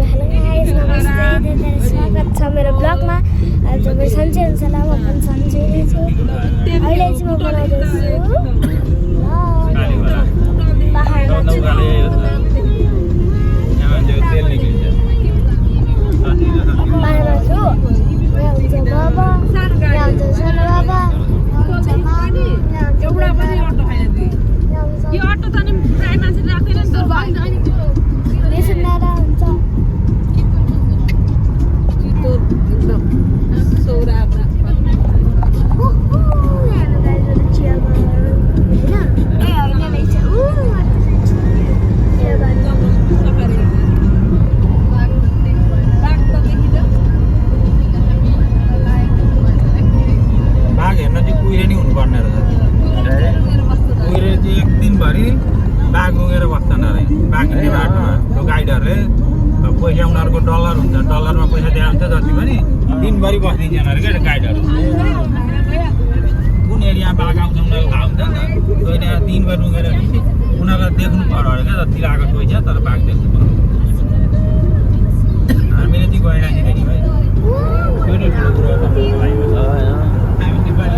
Hello guys, नमस्ते, धेरै स्वागत छ मेरो ब्लगमा। आज म सन्चै हुन्छ होला, म पनि सन्चै नै छु। अहिले चाहिँ म बनाउँदैछु पहाडमा छु। पहाडमा छु। यहाँ हुन्छ बाबा, यहाँ हुन्छ सानो बाबा, यहाँ हुन्छ मामी, यहाँ हुन्छ यो अटो त नि प्राय मान्छे राख्दैन नि त नारा हुन्छ। बाघ हेर्न चाहिँ कुहिरे नै हुनुपर्ने रहेछ। कुहिरे चाहिँ एक दिनभरि बाघ उगेर बस्दैन अरे बाघ हिँड्ने बाटोमा। त्यो गाइडहरूले पैसा उनीहरूको डलर हुन्छ, डलरमा पैसा दिएको हुन्छ जति पनि दिनभरि बसिदिन्छन् अरे क्या गाइडहरू। कुन एरियामा बाघ आउँछ उनीहरूलाई थाहा हुन्छ नि त। त्यो एरिया दिनभरि उगेर उनीहरूलाई देख्नु पर्यो अरे क्या जति आएको पैसा, तर बाघ देख्नु पर्यो। हामीले चाहिँ गइराखेको भाइ त्यो नै ठुलो कुरो हो हामीलाई। हामी नेपाली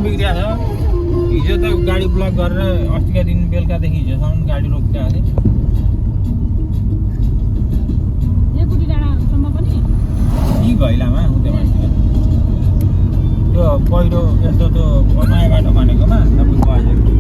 बिग्रिया छ। हिजो त गाडी ब्लक गरेर अस्तिका दिन बेलुकादेखि हिजोसम्म गाडी रोकिरहेको थिएँ। यी घैलामा उता मान्छे त्यो पहिरो यस्तो त्यो नयाँ बाटो भनेकोमा तपाईँ गयो।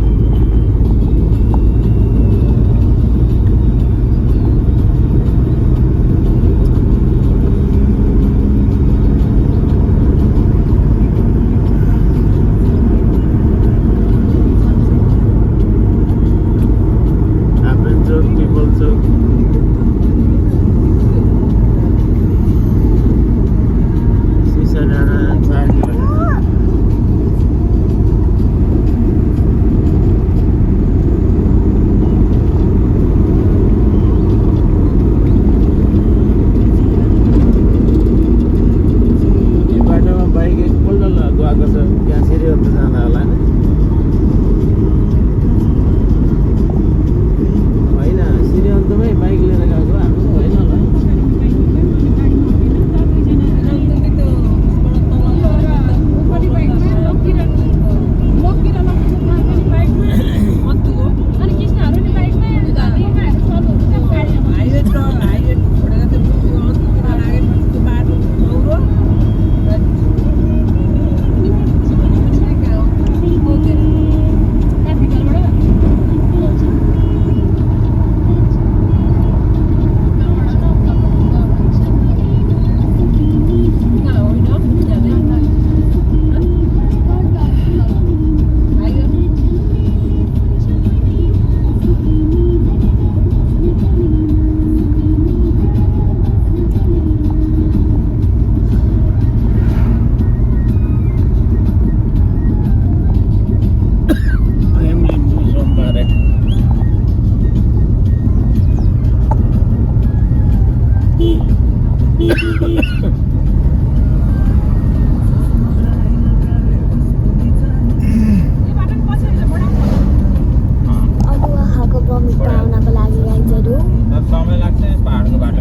समय लाग्छ पहाडको बाटो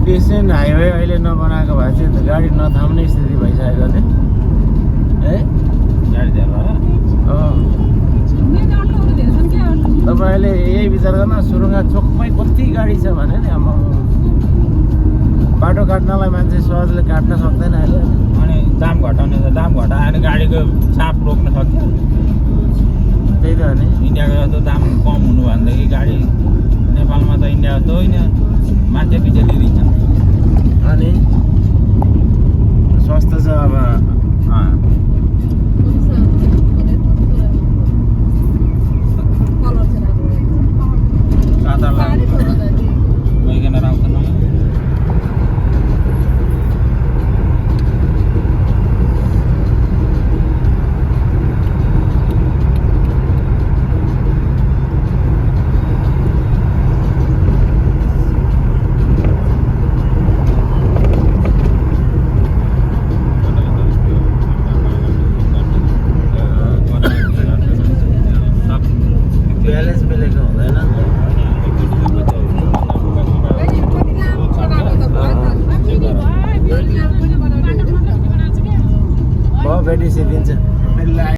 नेसनल हाइवे अहिले नबनाएको भए चाहिँ गाडी नथाम्ने स्थिति भइसकेको थियो है। गाडी ध्यान तपाईँले यही विचार गर्न सुरुङा चोकमै कति गाडी छ भने नि अब काट्नलाई मान्छे सहजले काट्न सक्दैन अहिले अनि दाम घटाउने त दाम घटायो भने गाडीको चाप रोक्न सक्छ त्यही त हो नि इन्डियाको जस्तो दाम कम हुनु भनेदेखि गाडी नेपालमा त इन्डिया जस्तो होइन मान्छे पछि लिइदिन्छ अनि सस्तो छ अब वैगनर आउँछ नयाँ ब्यालेन्स मिलेको हुँदैन भयो बेटी सिकिन्छ